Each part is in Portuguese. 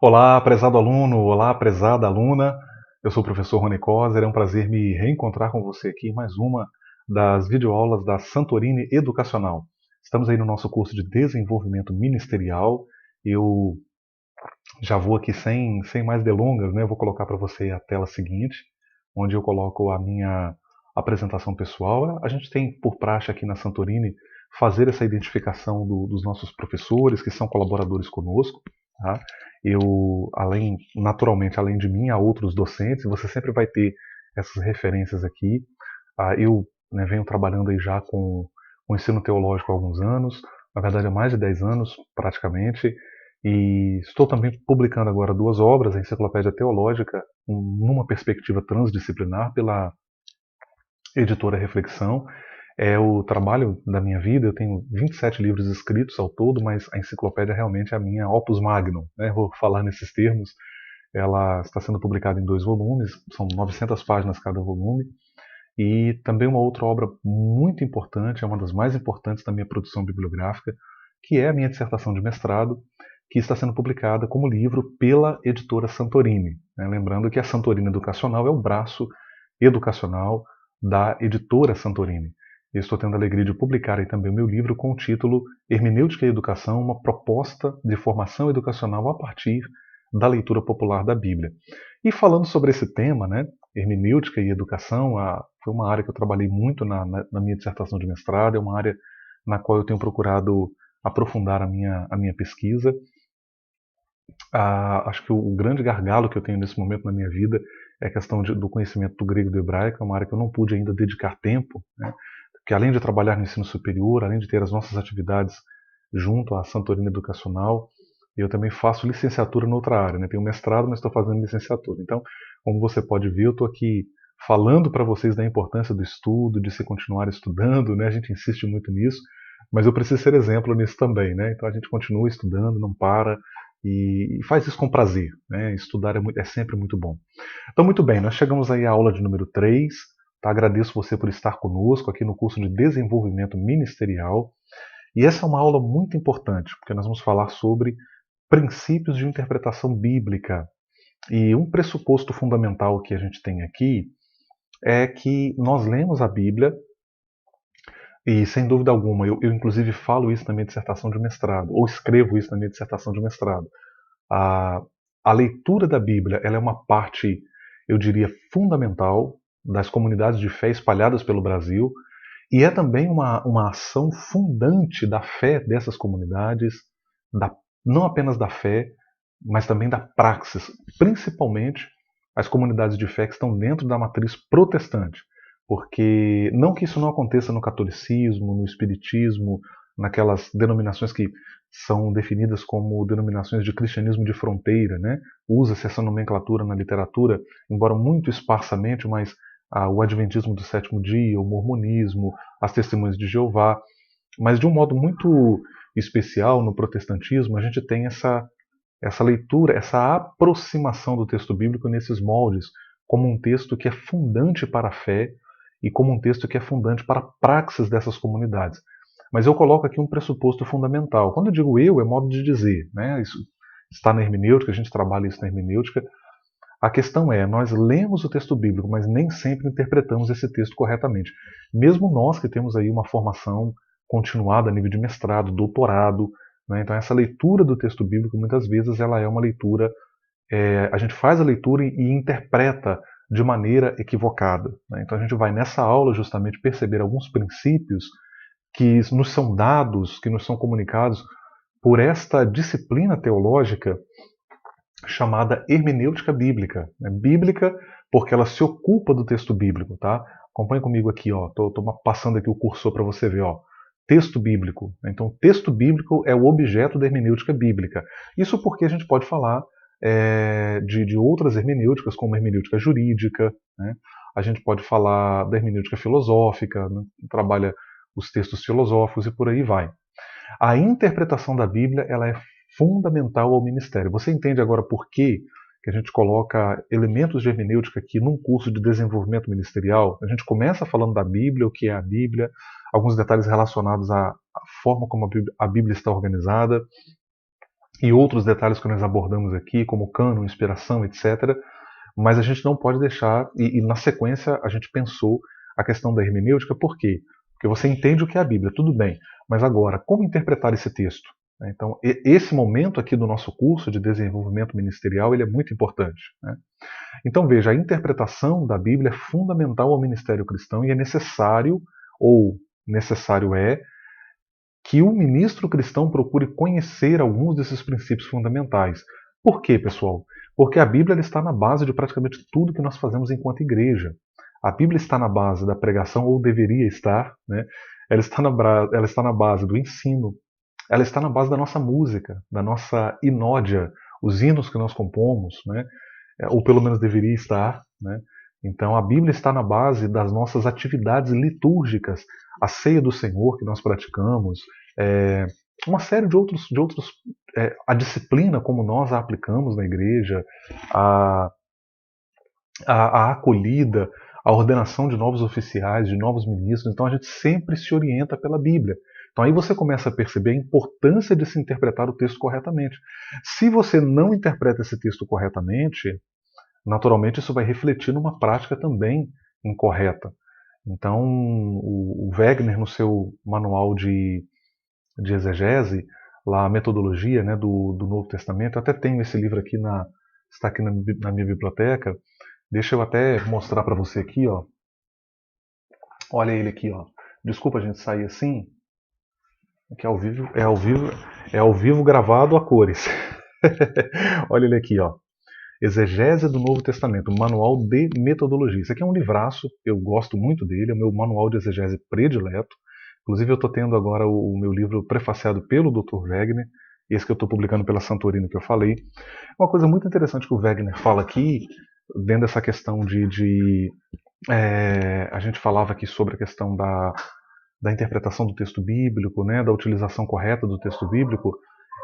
Olá, prezado aluno, olá, prezada aluna. Eu sou o professor Rony Coser, é um prazer me reencontrar com você aqui em mais uma das videoaulas da Santorini Educacional. Estamos aí no nosso curso de desenvolvimento ministerial. Eu já vou aqui sem mais delongas, né? Eu vou colocar para você a tela seguinte, onde eu coloco a minha apresentação pessoal. A gente tem por praxe aqui na Santorini fazer essa identificação dos nossos professores que são colaboradores conosco. Tá? Naturalmente, além de mim, há outros docentes. Você sempre vai ter essas referências aqui. Eu, né, venho trabalhando aí já com o ensino teológico há alguns anos, na verdade há mais de 10 anos praticamente, e estou também publicando agora duas obras, a Enciclopédia Teológica, numa perspectiva transdisciplinar pela editora Reflexão. É o trabalho da minha vida, eu tenho 27 livros escritos ao todo, mas a enciclopédia realmente é a minha opus magnum, né? Vou falar nesses termos. Ela está sendo publicada em 2 volumes, são 900 páginas cada volume, e também uma outra obra muito importante, é uma das mais importantes da minha produção bibliográfica, que é a minha dissertação de mestrado, que está sendo publicada como livro pela editora Santorini, né? Lembrando que a Santorini Educacional é o braço educacional da editora Santorini. Eu estou tendo a alegria de publicar aí também o meu livro com o título Hermenêutica e Educação, uma proposta de formação educacional a partir da leitura popular da Bíblia. E falando sobre esse tema, né, hermenêutica e educação, foi uma área que eu trabalhei muito na minha dissertação de mestrado, é uma área na qual eu tenho procurado aprofundar a minha pesquisa. Acho que o grande gargalo que eu tenho nesse momento na minha vida é a questão do conhecimento do grego e do hebraico, é uma área que eu não pude ainda dedicar tempo, né? Porque além de trabalhar no ensino superior, além de ter as nossas atividades junto à Santorini Educacional, eu também faço licenciatura noutra área, né? Tenho mestrado, mas estou fazendo licenciatura. Então, como você pode ver, eu estou aqui falando para vocês da importância do estudo, de se continuar estudando, né? A gente insiste muito nisso, mas eu preciso ser exemplo nisso também, né? Então a gente continua estudando, não para, e faz isso com prazer, né? Estudar é sempre muito bom. Então, muito bem, nós chegamos aí à aula de número 3. Tá? Agradeço você por estar conosco aqui no curso de Desenvolvimento Ministerial. E essa é uma aula muito importante, porque nós vamos falar sobre princípios de interpretação bíblica. E um pressuposto fundamental que a gente tem aqui é que nós lemos a Bíblia, e sem dúvida alguma, eu inclusive falo isso na minha dissertação de mestrado, ou escrevo isso na minha dissertação de mestrado. A, a leitura da Bíblia ela é uma parte, eu diria, fundamental das comunidades de fé espalhadas pelo Brasil e é também uma ação fundante da fé dessas comunidades, da, não apenas da fé, mas também da praxis, principalmente as comunidades de fé que estão dentro da matriz protestante. Porque não que isso não aconteça no catolicismo, no espiritismo, naquelas denominações que são definidas como denominações de cristianismo de fronteira, né? Usa-se essa nomenclatura na literatura, embora muito esparsamente, mas o Adventismo do Sétimo Dia, o Mormonismo, as Testemunhas de Jeová. Mas de um modo muito especial no protestantismo, a gente tem essa leitura, essa aproximação do texto bíblico nesses moldes, como um texto que é fundante para a fé e como um texto que é fundante para a praxis dessas comunidades. Mas eu coloco aqui um pressuposto fundamental. Quando eu digo eu, é modo de dizer, né? Isso está na hermenêutica, a gente trabalha isso na hermenêutica. A questão é, nós lemos o texto bíblico, mas nem sempre interpretamos esse texto corretamente. Mesmo nós que temos aí uma formação continuada a nível de mestrado, doutorado, né? Então essa leitura do texto bíblico, muitas vezes, ela é uma leitura, a gente faz a leitura e interpreta de maneira equivocada, né? Então a gente vai nessa aula justamente perceber alguns princípios que nos são dados, que nos são comunicados por esta disciplina teológica chamada hermenêutica bíblica. Né? Bíblica porque ela se ocupa do texto bíblico. Tá? Acompanhe comigo aqui, estou passando aqui o cursor para você ver. Ó. Texto bíblico. Então, texto bíblico é o objeto da hermenêutica bíblica. Isso porque a gente pode falar de outras hermenêuticas, como hermenêutica jurídica, né? A gente pode falar da hermenêutica filosófica, né? Trabalha os textos filosóficos e por aí vai. A interpretação da Bíblia ela é fundamental ao ministério. Você entende agora por que a gente coloca elementos de hermenêutica aqui num curso de desenvolvimento ministerial? A gente começa falando da Bíblia, o que é a Bíblia, alguns detalhes relacionados à forma como a Bíblia está organizada. e outros detalhes que nós abordamos aqui, como cânon, inspiração, etc. Mas a gente não pode deixar, e na sequência a gente pensou a questão da hermenêutica, por quê? Porque você entende o que é a Bíblia, tudo bem, mas agora, como interpretar esse texto? Então, esse momento aqui do nosso curso de desenvolvimento ministerial, ele é muito importante, né? Então, veja, a interpretação da Bíblia é fundamental ao ministério cristão e é necessário, ou necessário é, que o ministro cristão procure conhecer alguns desses princípios fundamentais. Por quê, pessoal? Porque a Bíblia ela está na base de praticamente tudo que nós fazemos enquanto igreja. A Bíblia está na base da pregação, ou deveria estar, né? Ela está na base do ensino, ela está na base da nossa música, da nossa inódia, os hinos que nós compomos, né? Ou pelo menos deveria estar, né? Então a Bíblia está na base das nossas atividades litúrgicas, a ceia do Senhor que nós praticamos, uma série de outros a disciplina como nós a aplicamos na igreja, a, a acolhida, a ordenação de novos oficiais, de novos ministros. Então a gente sempre se orienta pela Bíblia. Então aí você começa a perceber a importância de se interpretar o texto corretamente. Se você não interpreta esse texto corretamente, naturalmente isso vai refletir numa prática também incorreta. Então, o Wegener, no seu manual de exegese, lá a metodologia, né, do Novo Testamento, eu até tenho esse livro aqui, está aqui na minha biblioteca, deixa eu até mostrar para você aqui, ó. Olha ele aqui, ó. Desculpa a gente sair assim, que é ao vivo gravado a cores. Olha ele aqui, ó. Exegese do Novo Testamento, Manual de Metodologia. Isso aqui é um livraço, eu gosto muito dele, é o meu manual de exegese predileto. Inclusive eu estou tendo agora o meu livro prefaciado pelo Dr. Wegener, esse que eu estou publicando pela Santorino que eu falei. Uma coisa muito interessante que o Wegener fala aqui, dentro dessa questão a gente falava aqui sobre a questão da interpretação do texto bíblico, né, da utilização correta do texto bíblico.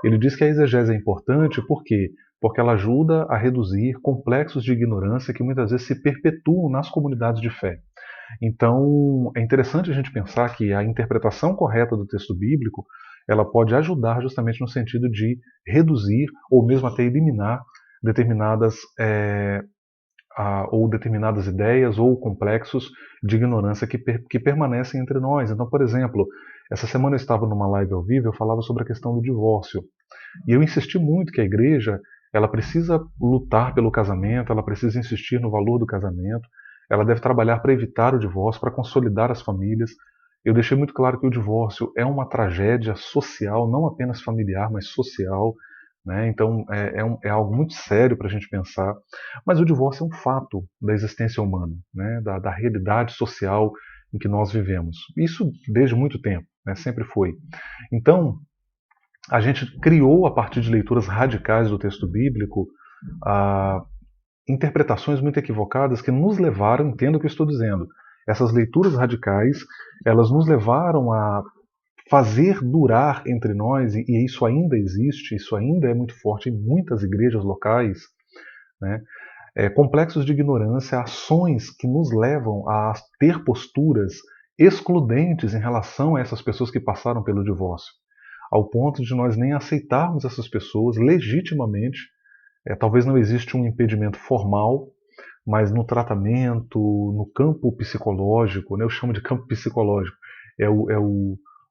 Ele diz que a exegese é importante, por quê? Porque ela ajuda a reduzir complexos de ignorância que muitas vezes se perpetuam nas comunidades de fé. Então, é interessante a gente pensar que a interpretação correta do texto bíblico, ela pode ajudar justamente no sentido de reduzir ou mesmo até eliminar determinadas ou determinadas ideias ou complexos de ignorância que permanecem entre nós. Então, por exemplo, essa semana eu estava numa live ao vivo, eu falava sobre a questão do divórcio. E eu insisti muito que a igreja ela precisa lutar pelo casamento, ela precisa insistir no valor do casamento, ela deve trabalhar para evitar o divórcio, para consolidar as famílias. Eu deixei muito claro que o divórcio é uma tragédia social, não apenas familiar, mas social. Né? Então é algo muito sério para a gente pensar. Mas o divórcio é um fato da existência humana, né? da realidade social em que nós vivemos. Isso desde muito tempo, né? Sempre foi. Então, a gente criou, a partir de leituras radicais do texto bíblico, interpretações muito equivocadas que nos levaram, entenda o que eu estou dizendo, essas leituras radicais, elas nos levaram a fazer durar entre nós, e isso ainda existe, isso ainda é muito forte em muitas igrejas locais, né? Complexos de ignorância, ações que nos levam a ter posturas excludentes em relação a essas pessoas que passaram pelo divórcio, ao ponto de nós nem aceitarmos essas pessoas legitimamente. Talvez não exista um impedimento formal, mas no tratamento, no campo psicológico, né, eu chamo de campo psicológico,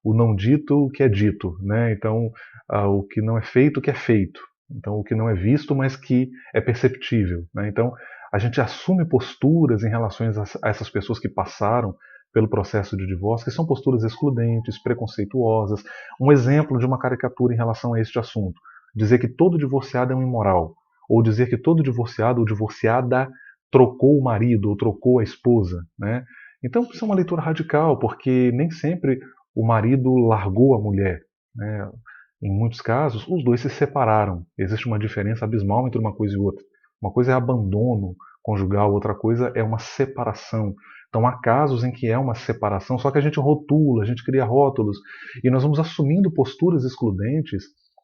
o não dito, o que é dito, né? Então, o que não é feito, o que é feito. Então, o que não é visto, mas que é perceptível, né? Então, a gente assume posturas em relação a essas pessoas que passaram pelo processo de divórcio, que são posturas excludentes, preconceituosas. Um exemplo de uma caricatura em relação a este assunto: dizer que todo divorciado é um imoral, ou dizer que todo divorciado ou divorciada trocou o marido ou trocou a esposa, né? Então, isso é uma leitura radical, porque nem sempre o marido largou a mulher, né? Em muitos casos, os dois se separaram. Existe uma diferença abismal entre uma coisa e outra. Uma coisa é abandono conjugal, outra coisa é uma separação. Então há casos em que é uma separação, só que a gente rotula, a gente cria rótulos, e nós vamos assumindo posturas excludentes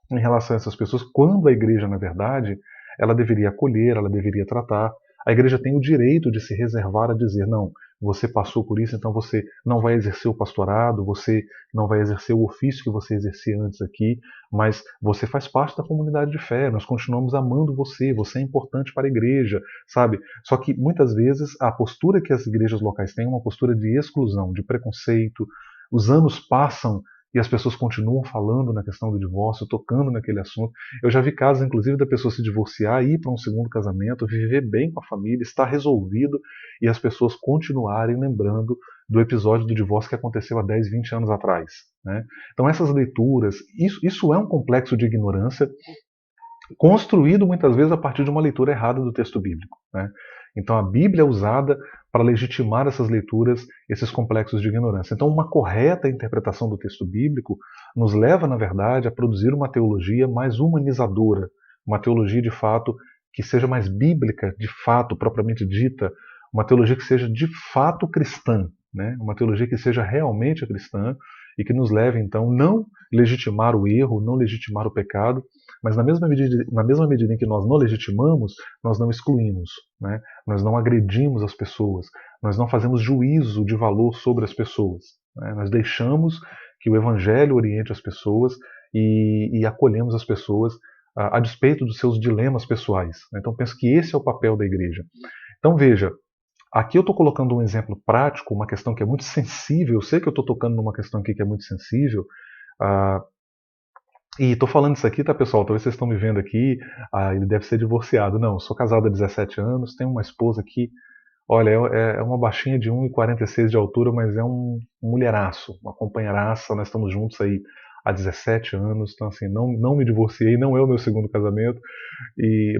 em relação a essas pessoas, quando a igreja, na verdade, ela deveria acolher, ela deveria tratar. A igreja tem o direito de se reservar a dizer, não, você passou por isso, então você não vai exercer o pastorado, você não vai exercer o ofício que você exercia antes aqui, mas você faz parte da comunidade de fé, nós continuamos amando você, você é importante para a igreja, sabe? Só que muitas vezes a postura que as igrejas locais têm é uma postura de exclusão, de preconceito. Os anos passam e as pessoas continuam falando na questão do divórcio, tocando naquele assunto. Eu já vi casos, inclusive, da pessoa se divorciar, ir para um segundo casamento, viver bem com a família, estar resolvido, e as pessoas continuarem lembrando do episódio do divórcio que aconteceu há 10, 20 anos atrás. Né? Então essas leituras, isso é um complexo de ignorância, construído muitas vezes a partir de uma leitura errada do texto bíblico. Né? Então a Bíblia é usada para legitimar essas leituras, esses complexos de ignorância. Então uma correta interpretação do texto bíblico nos leva, na verdade, a produzir uma teologia mais humanizadora, uma teologia de fato que seja mais bíblica, de fato, propriamente dita, uma teologia que seja de fato cristã, né? Uma teologia que seja realmente cristã e que nos leve, então, não legitimar o erro, não legitimar o pecado, mas na mesma medida em que nós não legitimamos, nós não excluímos, né? Nós não agredimos as pessoas, nós não fazemos juízo de valor sobre as pessoas. Né? Nós deixamos que o Evangelho oriente as pessoas e acolhemos as pessoas a despeito dos seus dilemas pessoais. Então penso que esse é o papel da igreja. Então veja, aqui eu estou colocando um exemplo prático, uma questão que é muito sensível. Eu sei que eu estou tocando numa questão aqui que é muito sensível. Ah, e estou falando isso aqui, tá, pessoal? Talvez vocês estão me vendo aqui. Ele deve ser divorciado. Não, eu sou casado há 17 anos, tenho uma esposa que, olha, é uma baixinha de 1,46 de altura, mas é um mulheraço, uma companheiraça. Nós estamos juntos aí há 17 anos, então assim, não me divorciei, não é o meu segundo casamento.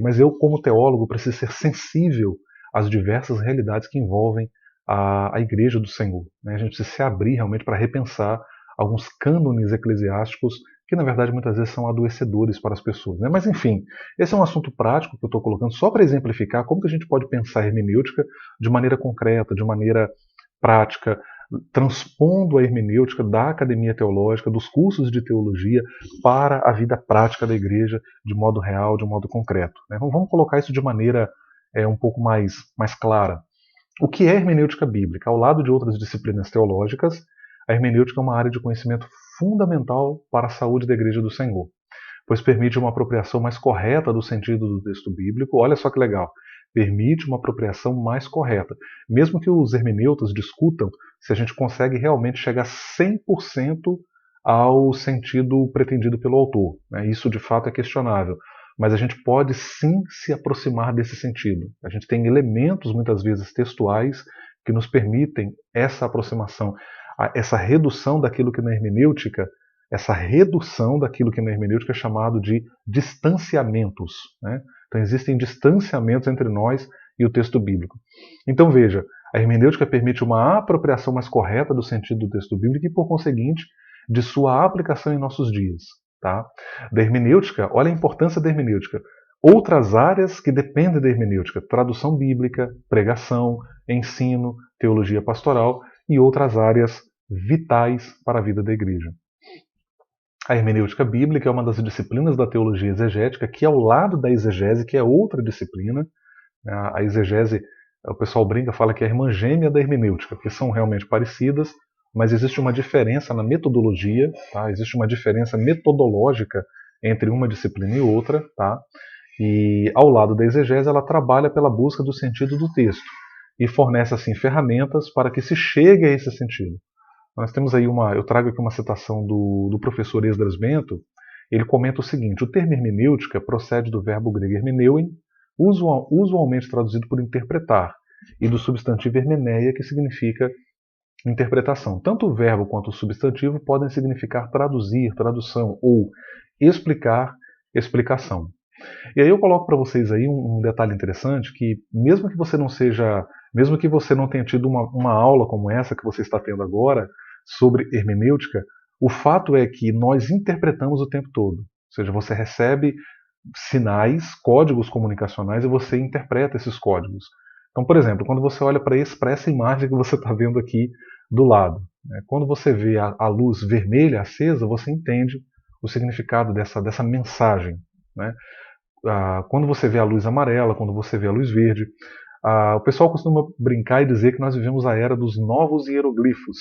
Mas eu, como teólogo, preciso ser sensível às diversas realidades que envolvem a Igreja do Senhor. Né? A gente precisa se abrir realmente para repensar alguns cânones eclesiásticos que, na verdade, muitas vezes são adoecedores para as pessoas. Né? Mas, enfim, esse é um assunto prático que eu estou colocando só para exemplificar como que a gente pode pensar a hermenêutica de maneira concreta, de maneira prática, transpondo a hermenêutica da academia teológica, dos cursos de teologia, para a vida prática da igreja, de modo real, de modo concreto. Né? Então, vamos colocar isso de maneira um pouco mais clara. O que é hermenêutica bíblica? Ao lado de outras disciplinas teológicas, a hermenêutica é uma área de conhecimento fundamental para a saúde da igreja do Senhor, pois permite uma apropriação mais correta do sentido do texto bíblico. Olha só que legal! Permite uma apropriação mais correta. Mesmo que os hermeneutas discutam se a gente consegue realmente chegar 100% ao sentido pretendido pelo autor. Né? Isso de fato é questionável. Mas a gente pode sim se aproximar desse sentido. A gente tem elementos, muitas vezes textuais, que nos permitem essa aproximação, essa redução daquilo que na hermenêutica é chamado de distanciamentos. Né? Então existem distanciamentos entre nós e o texto bíblico. Então veja, a hermenêutica permite uma apropriação mais correta do sentido do texto bíblico e, por conseguinte, de sua aplicação em nossos dias. Tá? Da hermenêutica, olha a importância da hermenêutica. Outras áreas que dependem da hermenêutica: tradução bíblica, pregação, ensino, teologia pastoral e outras áreas vitais para a vida da igreja. A hermenêutica bíblica é uma das disciplinas da teologia exegética que, ao lado da exegese, que é outra disciplina, a exegese, o pessoal brinca, fala que é a irmã gêmea da hermenêutica, porque são realmente parecidas, mas existe uma diferença na metodologia, tá? Existe uma diferença metodológica entre uma disciplina e outra, tá? E ao lado da exegese, ela trabalha pela busca do sentido do texto e fornece assim ferramentas para que se chegue a esse sentido. Nós temos aí eu trago aqui uma citação do professor Esdras Bento. Ele comenta o seguinte: o termo hermenêutica procede do verbo grego hermeneuin, usualmente traduzido por interpretar, e do substantivo hermeneia, que significa interpretação. Tanto o verbo quanto o substantivo podem significar traduzir, tradução, ou explicar, explicação. E aí eu coloco para vocês aí um detalhe interessante, que mesmo que você não tenha tido uma aula como essa que você está tendo agora sobre hermenêutica, o fato é que nós interpretamos o tempo todo. Ou seja, você recebe sinais, códigos comunicacionais, e você interpreta esses códigos. Então, por exemplo, quando você olha para essa imagem que você está vendo aqui do lado, né, quando você vê a luz vermelha acesa, você entende o significado dessa mensagem. Né? Quando você vê a luz amarela, quando você vê a luz verde, O pessoal costuma brincar e dizer que nós vivemos a era dos novos hieroglifos.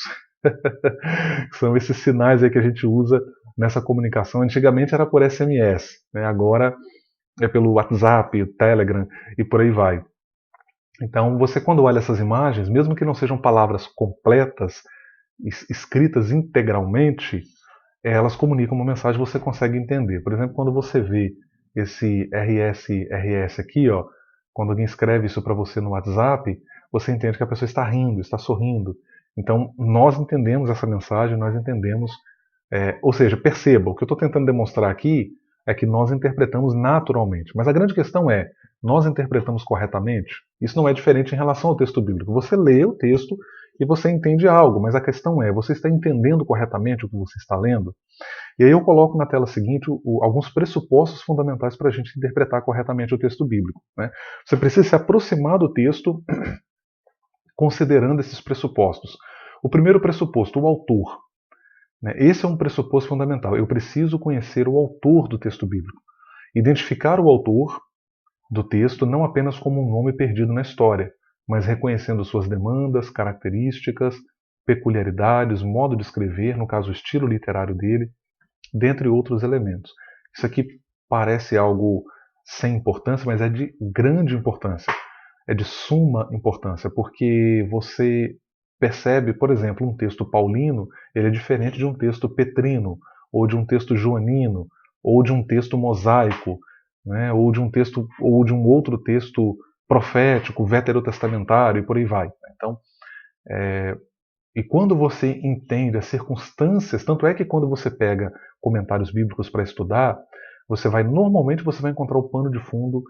São esses sinais aí que a gente usa nessa comunicação. Antigamente era por SMS, né? Agora é pelo WhatsApp, Telegram e por aí vai. Então, você quando olha essas imagens, mesmo que não sejam palavras completas, escritas integralmente, elas comunicam uma mensagem que você consegue entender. Por exemplo, quando você vê esse RS aqui, ó, quando alguém escreve isso para você no WhatsApp, você entende que a pessoa está rindo, está sorrindo. Então, nós entendemos essa mensagem, nós entendemos, ou seja, perceba, o que eu estou tentando demonstrar aqui é que nós interpretamos naturalmente. Mas a grande questão é, nós interpretamos corretamente? Isso não é diferente em relação ao texto bíblico. Você lê o texto e você entende algo, mas a questão é, você está entendendo corretamente o que você está lendo? E aí eu coloco na tela seguinte alguns pressupostos fundamentais para a gente interpretar corretamente o texto bíblico. Né? Você precisa se aproximar do texto considerando esses pressupostos. O primeiro pressuposto, o autor. Né? Esse é um pressuposto fundamental. Eu preciso conhecer o autor do texto bíblico. Identificar o autor do texto não apenas como um nome perdido na história, mas reconhecendo suas demandas, características, peculiaridades, modo de escrever, no caso o estilo literário dele, dentre outros elementos. Isso aqui parece algo sem importância, mas é de grande importância. É de suma importância, porque você percebe, por exemplo, um texto paulino, ele é diferente de um texto petrino, ou de um texto joanino, ou de um texto mosaico, né, ou de um texto, ou de um outro texto profético, veterotestamentário e por aí vai. Então, e quando você entende as circunstâncias, tanto é que quando você pega comentários bíblicos para estudar, normalmente você vai encontrar o pano de fundo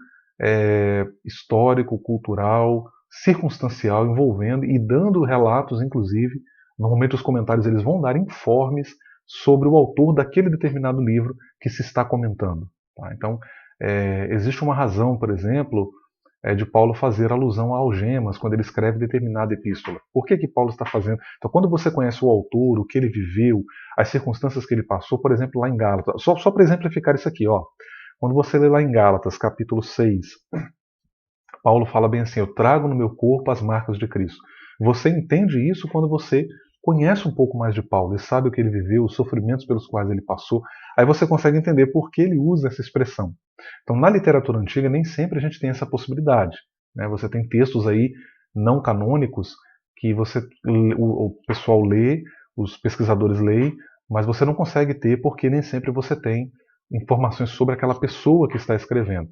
histórico, cultural, circunstancial envolvendo e dando relatos, inclusive, normalmente os comentários eles vão dar informes sobre o autor daquele determinado livro que se está comentando. Tá? Então, existe uma razão, por exemplo, de Paulo fazer alusão a algemas quando ele escreve determinada epístola. Por que Paulo está fazendo? Então, quando você conhece o autor, o que ele viveu, as circunstâncias que ele passou, por exemplo, lá em Gálatas, só para exemplificar isso aqui, ó. Quando você lê lá em Gálatas, capítulo 6, Paulo fala bem assim, eu trago no meu corpo as marcas de Cristo. Você entende isso quando você conhece um pouco mais de Paulo e sabe o que ele viveu, os sofrimentos pelos quais ele passou, aí você consegue entender por que ele usa essa expressão. Então, na literatura antiga, nem sempre a gente tem essa possibilidade. Né? Você tem textos aí não canônicos que o pessoal lê, os pesquisadores leem, mas você não consegue ter porque nem sempre você tem informações sobre aquela pessoa que está escrevendo.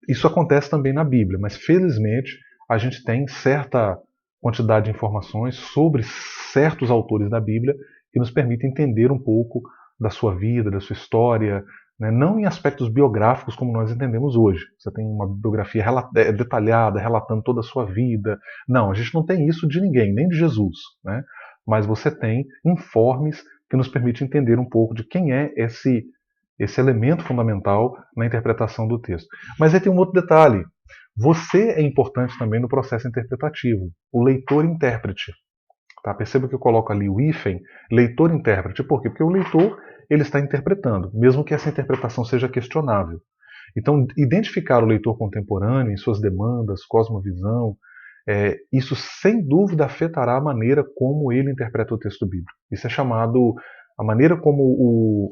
Isso acontece também na Bíblia, mas felizmente a gente tem certa quantidade de informações sobre certos autores da Bíblia que nos permitem entender um pouco da sua vida, da sua história, né? Não em aspectos biográficos como nós entendemos hoje. Você tem uma biografia detalhada, relatando toda a sua vida. Não, a gente não tem isso de ninguém, nem de Jesus. Né? Mas você tem informes que nos permitem entender um pouco de quem é esse elemento fundamental na interpretação do texto. Mas aí tem um outro detalhe. Você é importante também no processo interpretativo, o leitor-intérprete. Tá? Perceba que eu coloco ali o hífen, leitor-intérprete. Por quê? Porque o leitor ele está interpretando, mesmo que essa interpretação seja questionável. Então, identificar o leitor contemporâneo em suas demandas, cosmovisão, isso sem dúvida afetará a maneira como ele interpreta o texto bíblico. Isso é chamado, a maneira como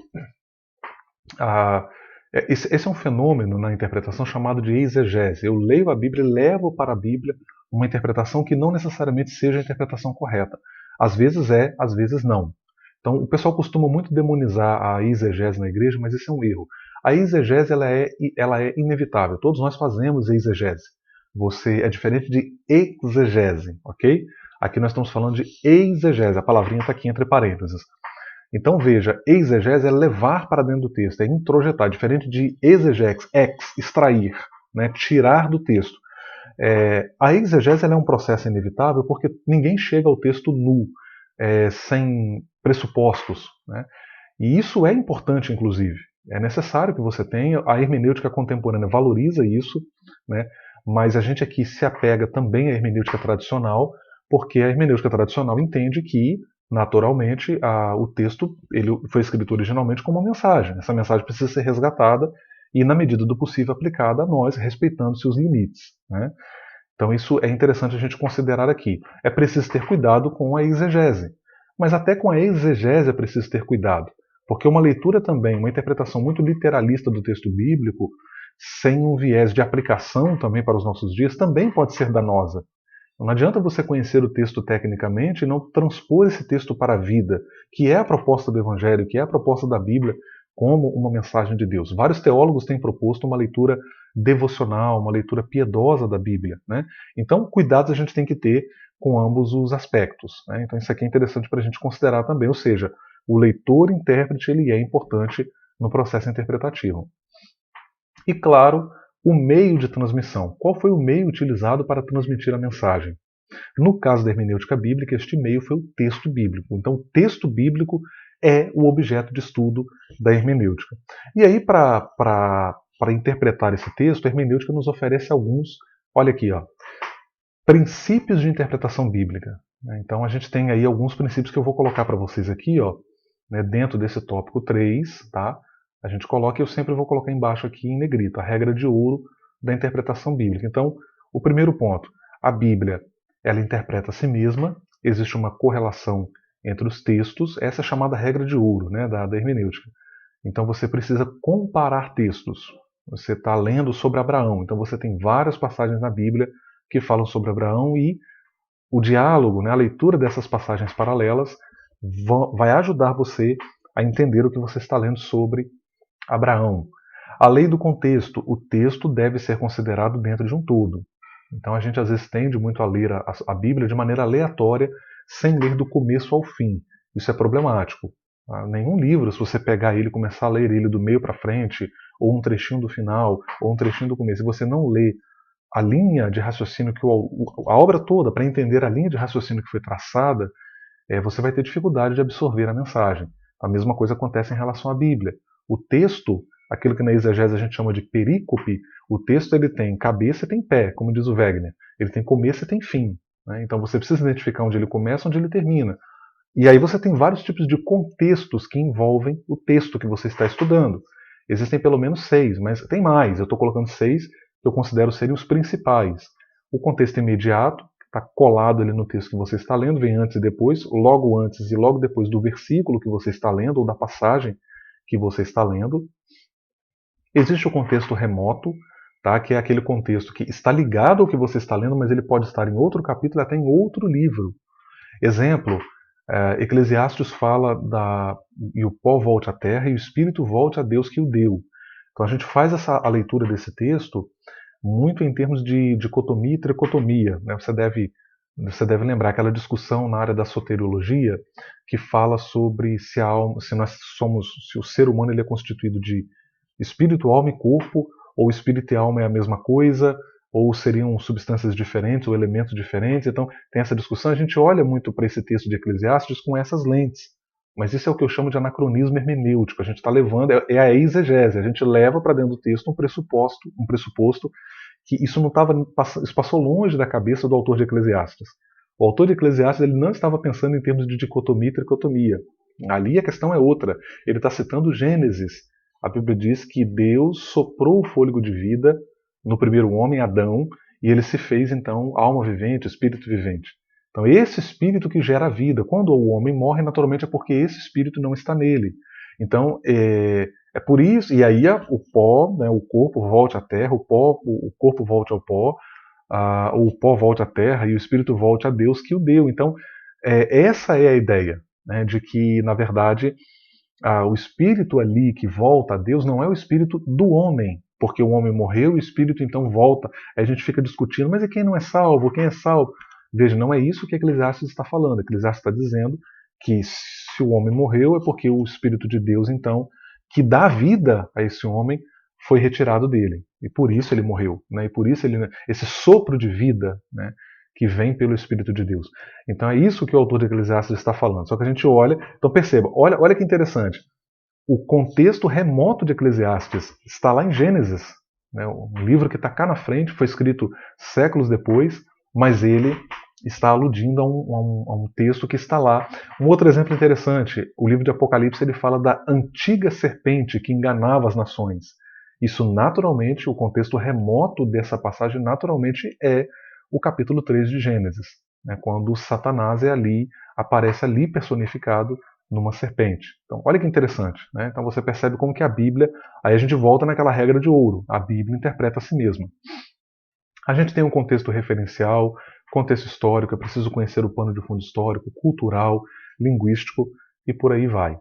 esse é um fenômeno na interpretação chamado de exegese. Eu leio a Bíblia e levo para a Bíblia uma interpretação que não necessariamente seja a interpretação correta. Às vezes é, às vezes não. Então, o pessoal costuma muito demonizar a exegese na igreja, mas isso é um erro. A exegese ela é inevitável. Todos nós fazemos exegese. É diferente de exegese, ok? Aqui nós estamos falando de exegese. A palavrinha está aqui entre parênteses. Então veja, exegese é levar para dentro do texto, é introjetar, diferente de exegex, extrair, né, tirar do texto. A exegese é um processo inevitável porque ninguém chega ao texto nu, sem pressupostos. Né? E isso é importante, inclusive. É necessário que você tenha, a hermenêutica contemporânea valoriza isso, né? Mas a gente aqui se apega também à hermenêutica tradicional, porque a hermenêutica tradicional entende que naturalmente, o texto ele foi escrito originalmente como uma mensagem. Essa mensagem precisa ser resgatada e, na medida do possível, aplicada a nós, respeitando seus limites. Né? Então isso é interessante a gente considerar aqui. É preciso ter cuidado com a exegese. Mas até com a exegese é preciso ter cuidado. Porque uma leitura também, uma interpretação muito literalista do texto bíblico, sem um viés de aplicação também para os nossos dias, também pode ser danosa. Não adianta você conhecer o texto tecnicamente e não transpor esse texto para a vida, que é a proposta do Evangelho, que é a proposta da Bíblia, como uma mensagem de Deus. Vários teólogos têm proposto uma leitura devocional, uma leitura piedosa da Bíblia, né? Então, cuidados a gente tem que ter com ambos os aspectos, né? Então, isso aqui é interessante para a gente considerar também, ou seja, o leitor-intérprete ele é importante no processo interpretativo. E, claro, o meio de transmissão. Qual foi o meio utilizado para transmitir a mensagem? No caso da hermenêutica bíblica, este meio foi o texto bíblico. Então, o texto bíblico é o objeto de estudo da hermenêutica. E aí, para interpretar esse texto, a hermenêutica nos oferece alguns, olha aqui, ó, princípios de interpretação bíblica. Então, a gente tem aí alguns princípios que eu vou colocar para vocês aqui, ó, né, dentro desse tópico 3, tá? A gente coloca, e eu sempre vou colocar embaixo aqui em negrito, a regra de ouro da interpretação bíblica. Então, o primeiro ponto, a Bíblia, ela interpreta a si mesma, existe uma correlação entre os textos, essa é a chamada regra de ouro, né, da hermenêutica. Então, você precisa comparar textos. Você está lendo sobre Abraão, então você tem várias passagens na Bíblia que falam sobre Abraão e o diálogo, né, a leitura dessas passagens paralelas vai ajudar você a entender o que você está lendo sobre Abraão. A lei do contexto. O texto deve ser considerado dentro de um todo. Então a gente às vezes tende muito a ler a Bíblia de maneira aleatória, sem ler do começo ao fim. Isso é problemático. Nenhum livro, se você pegar ele e começar a ler ele do meio para frente, ou um trechinho do final, ou um trechinho do começo, e você não lê a linha de raciocínio, a obra toda, para entender a linha de raciocínio que foi traçada, você vai ter dificuldade de absorver a mensagem. A mesma coisa acontece em relação à Bíblia. O texto, aquilo que na exegese a gente chama de perícope, o texto ele tem cabeça e tem pé, como diz o Wegener. Ele tem começo e tem fim. Né? Então você precisa identificar onde ele começa e onde ele termina. E aí você tem vários tipos de contextos que envolvem o texto que você está estudando. Existem pelo menos 6, mas tem mais. Eu estou colocando 6 que eu considero serem os principais. O contexto imediato, está colado ali no texto que você está lendo, vem antes e depois, logo antes e logo depois do versículo que você está lendo, ou da passagem que você está lendo. Existe o contexto remoto, tá? Que é aquele contexto que está ligado ao que você está lendo, mas ele pode estar em outro capítulo, até em outro livro. Exemplo, Eclesiastes fala e o pó volte à terra e o espírito volte a Deus que o deu. Então a gente faz a leitura desse texto muito em termos de dicotomia e tricotomia. Né? Você deve lembrar aquela discussão na área da soteriologia que fala sobre se o ser humano ele é constituído de espírito, alma e corpo, ou espírito e alma é a mesma coisa, ou seriam substâncias diferentes, ou elementos diferentes. Então tem essa discussão. A gente olha muito para esse texto de Eclesiastes com essas lentes. Mas isso é o que eu chamo de anacronismo hermenêutico. A gente está levando, é a exegese, a gente leva para dentro do texto um pressuposto que isso passou longe da cabeça do autor de Eclesiastes. O autor de Eclesiastes ele não estava pensando em termos de dicotomia e tricotomia. Ali a questão é outra. Ele está citando Gênesis. A Bíblia diz que Deus soprou o fôlego de vida no primeiro homem, Adão, e ele se fez então alma vivente, espírito vivente. Então esse espírito que gera a vida. Quando o homem morre, naturalmente é porque esse espírito não está nele. Então é por isso, e aí o pó, né, o corpo volte à terra, o corpo volte ao pó, o pó volte à terra e o espírito volte a Deus que o deu. Então essa é a ideia, né, de que na verdade o espírito ali que volta a Deus não é o espírito do homem, porque o homem morreu e o espírito então volta. Aí a gente fica discutindo, mas e quem não é salvo? Quem é salvo? Veja, não é isso que Eclesiastes está falando. Eclesiastes está dizendo que se o homem morreu é porque o Espírito de Deus, então, que dá vida a esse homem, foi retirado dele. E por isso ele morreu. Né? E por isso esse sopro de vida, né, que vem pelo Espírito de Deus. Então é isso que o autor de Eclesiastes está falando. Só que a gente olha, então perceba, olha que interessante. O contexto remoto de Eclesiastes está lá em Gênesis. Né? Um livro que está cá na frente, foi escrito séculos depois, mas ele está aludindo a um texto que está lá. Um outro exemplo interessante, o livro de Apocalipse ele fala da antiga serpente que enganava as nações. Isso naturalmente, o contexto remoto dessa passagem naturalmente é o capítulo 3 de Gênesis, né, quando Satanás aparece ali personificado numa serpente. Então, olha que interessante, né? Então você percebe como que a Bíblia, aí a gente volta naquela regra de ouro, a Bíblia interpreta a si mesma. A gente tem um contexto referencial, contexto histórico, é preciso conhecer o pano de fundo histórico, cultural, linguístico e por aí vai.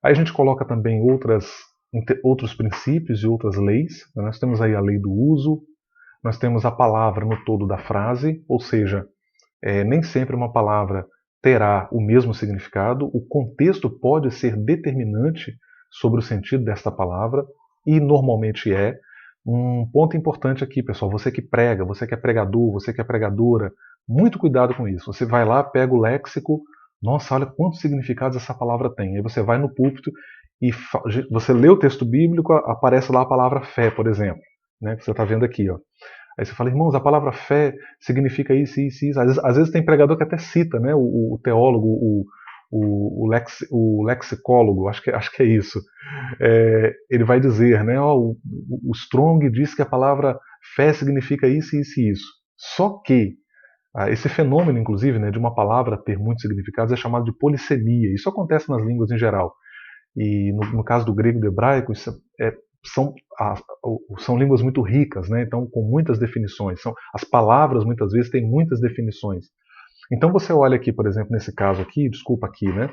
Aí a gente coloca também outros princípios e outras leis. Nós temos aí a lei do uso, nós temos a palavra no todo da frase, ou seja, nem sempre uma palavra terá o mesmo significado, o contexto pode ser determinante sobre o sentido desta palavra, e normalmente é. Um ponto importante aqui, pessoal, você que prega, você que é pregador, você que é pregadora, muito cuidado com isso. Você vai lá, pega o léxico, nossa, olha quantos significados essa palavra tem. Aí você vai no púlpito e você lê o texto bíblico, aparece lá a palavra fé, por exemplo, né, que você está vendo aqui, ó. Aí você fala, irmãos, a palavra fé significa isso, isso, isso. Às vezes tem pregador que até cita, né, o teólogo, o lexicólogo, acho que é isso. Ele vai dizer, né, o Strong diz que a palavra fé significa isso, isso e isso. Só que esse fenômeno, inclusive, né, de uma palavra ter muitos significados é chamado de polissemia. Isso acontece nas línguas em geral. E no caso do grego e do hebraico, são línguas muito ricas, né? Então com muitas definições. As palavras muitas vezes têm muitas definições. Então você olha aqui, por exemplo, nesse caso aqui, desculpa aqui, né?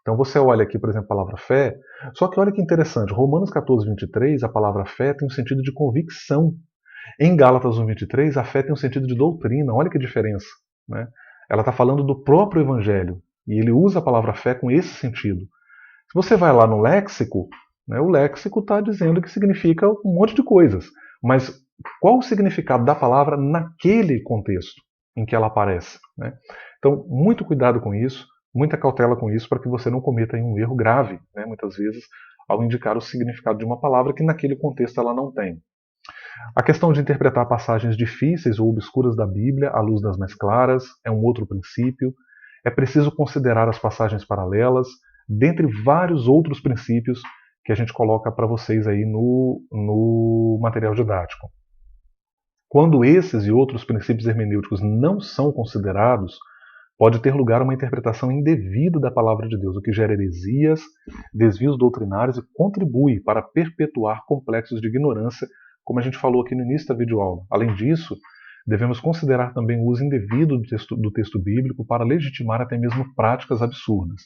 Então você olha aqui, por exemplo, a palavra fé, só que olha que interessante, Romanos 14, 23, a palavra fé tem um sentido de convicção. Em Gálatas 1, 23, a fé tem um sentido de doutrina, olha que diferença, né? Ela está falando do próprio evangelho, e ele usa a palavra fé com esse sentido. Se você vai lá no léxico, né, o léxico está dizendo que significa um monte de coisas, mas qual o significado da palavra naquele contexto em que ela aparece, né? Então, muito cuidado com isso, muita cautela com isso, para que você não cometa um erro grave, né, muitas vezes, ao indicar o significado de uma palavra que naquele contexto ela não tem. A questão de interpretar passagens difíceis ou obscuras da Bíblia à luz das mais claras é um outro princípio. É preciso considerar as passagens paralelas, dentre vários outros princípios que a gente coloca para vocês aí no material didático. Quando esses e outros princípios hermenêuticos não são considerados, pode ter lugar uma interpretação indevida da palavra de Deus, o que gera heresias, desvios doutrinários e contribui para perpetuar complexos de ignorância, como a gente falou aqui no início da videoaula. Além disso, devemos considerar também o uso indevido do texto bíblico para legitimar até mesmo práticas absurdas.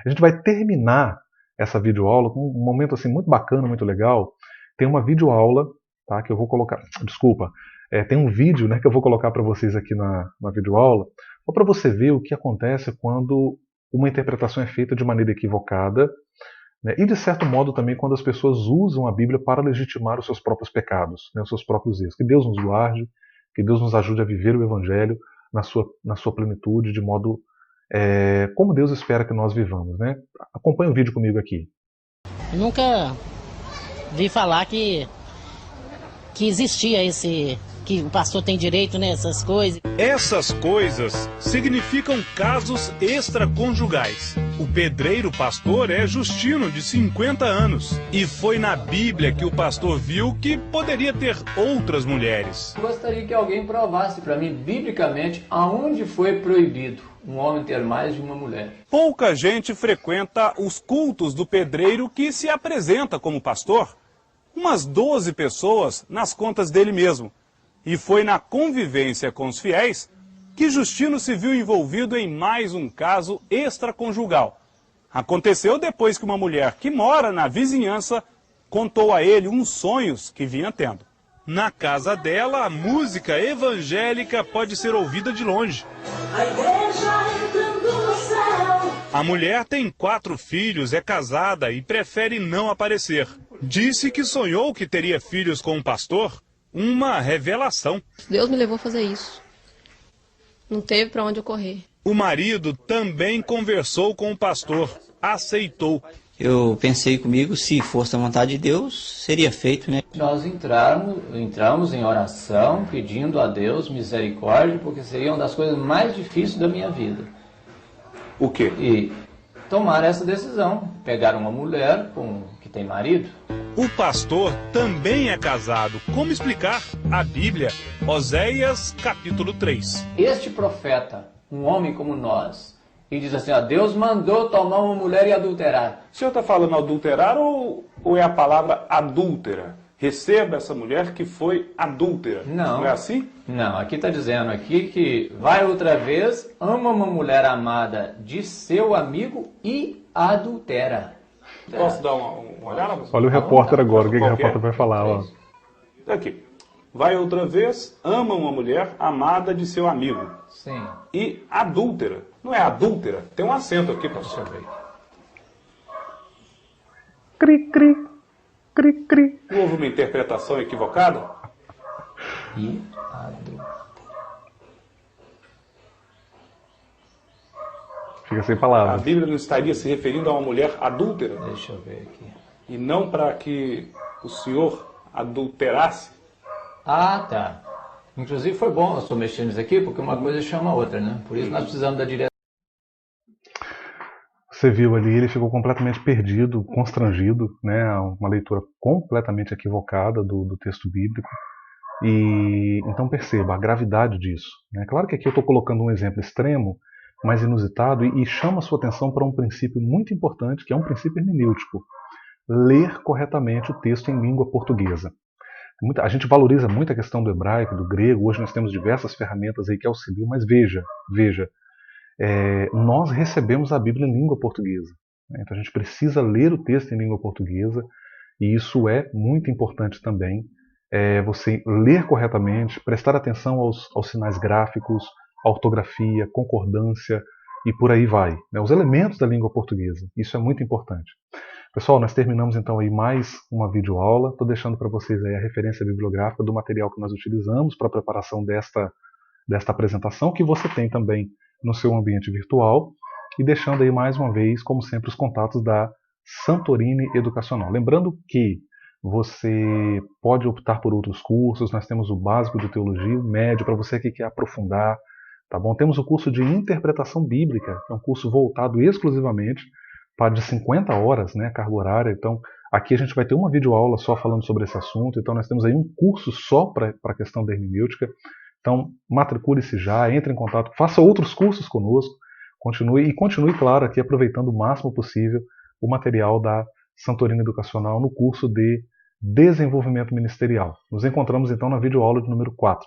A gente vai terminar essa videoaula com um momento assim muito bacana, muito legal. Tem uma videoaula, tá, que eu vou colocar. Desculpa, tem um vídeo, né, que eu vou colocar para vocês aqui na videoaula, só para você ver o que acontece quando uma interpretação é feita de maneira equivocada, né, e de certo modo também quando as pessoas usam a Bíblia para legitimar os seus próprios pecados, né, os seus próprios erros. Que Deus nos guarde, que Deus nos ajude a viver o Evangelho na sua plenitude, de modo como Deus espera que nós vivamos, né? Acompanhe o vídeo comigo aqui. Eu nunca vi falar que existia que o pastor tem direito nessas coisas. Essas coisas significam casos extraconjugais. O pedreiro pastor é Justino, de 50 anos. E foi na Bíblia que o pastor viu que poderia ter outras mulheres. Gostaria que alguém provasse para mim, biblicamente, aonde foi proibido um homem ter mais de uma mulher. Pouca gente frequenta os cultos do pedreiro que se apresenta como pastor. Umas 12 pessoas nas contas dele mesmo. E foi na convivência com os fiéis que Justino se viu envolvido em mais um caso extraconjugal. Aconteceu depois que uma mulher que mora na vizinhança contou a ele uns sonhos que vinha tendo. Na casa dela, a música evangélica pode ser ouvida de longe. A igreja entrando no céu. A mulher tem 4 filhos, é casada e prefere não aparecer. Disse que sonhou que teria filhos com um pastor. Uma revelação. Deus me levou a fazer isso. Não teve para onde eu correr. O marido também conversou com o pastor. Aceitou. Eu pensei comigo, se fosse a vontade de Deus, seria feito, né? Nós entramos em oração, pedindo a Deus misericórdia, porque seria uma das coisas mais difíceis da minha vida. O quê? E tomaram essa decisão. Pegaram uma mulher que tem marido. O pastor também é casado. Como explicar? A Bíblia, Oséias capítulo 3. Este profeta, um homem como nós, e diz assim, ó, Deus mandou tomar uma mulher e adulterar. O senhor está falando adulterar ou é a palavra adúltera? Receba essa mulher que foi adúltera. Não. Não é assim? Não, aqui está dizendo aqui que vai outra vez, ama uma mulher amada de seu amigo e adultera. Posso dar uma olhada? Olha o repórter agora, o que o repórter vai falar? Ó. Aqui. Vai outra vez, ama uma mulher amada de seu amigo. Sim. E adúltera. Não é adúltera? Tem um acento aqui, pastor. Deixa eu ver. Cri, cri, cri, cri. Houve uma interpretação equivocada? E adultera. Fica sem A palavras. Bíblia não estaria se referindo a uma mulher adúltera? Deixa eu ver aqui. E não para que o senhor adulterasse? Ah, tá. Inclusive foi bom eu estou mexendo nisso aqui, porque uma coisa chama a outra, né? Por isso nós precisamos da direção. Você viu ali, ele ficou completamente perdido, constrangido, né? Uma leitura completamente equivocada do texto bíblico. E então perceba a gravidade disso, né? Claro que aqui eu estou colocando um exemplo extremo, mais inusitado, e chama a sua atenção para um princípio muito importante, que é um princípio hermenêutico. Ler corretamente o texto em língua portuguesa. A gente valoriza muito a questão do hebraico, do grego, hoje nós temos diversas ferramentas aí que auxiliam, mas veja, nós recebemos a Bíblia em língua portuguesa. Né? Então a gente precisa ler o texto em língua portuguesa, e isso é muito importante também, você ler corretamente, prestar atenção aos sinais gráficos, a ortografia, concordância e por aí vai. Né? Os elementos da língua portuguesa, isso é muito importante. Pessoal, nós terminamos então aí mais uma videoaula. Estou deixando para vocês aí a referência bibliográfica do material que nós utilizamos para a preparação desta apresentação, que você tem também no seu ambiente virtual, e deixando aí mais uma vez, como sempre, os contatos da Santorini Educacional. Lembrando que você pode optar por outros cursos, nós temos o básico de teologia, o médio, para você que quer aprofundar, tá bom? Temos o curso de interpretação bíblica, que é um curso voltado exclusivamente para de 50 horas, né, carga horária. Então, aqui a gente vai ter uma videoaula só falando sobre esse assunto. Então, nós temos aí um curso só para a questão da hermenêutica. Então, matricule-se já, entre em contato, faça outros cursos conosco, continue, claro, aqui aproveitando o máximo possível o material da Santorini Educacional no curso de Desenvolvimento Ministerial. Nos encontramos, então, na videoaula de número 4.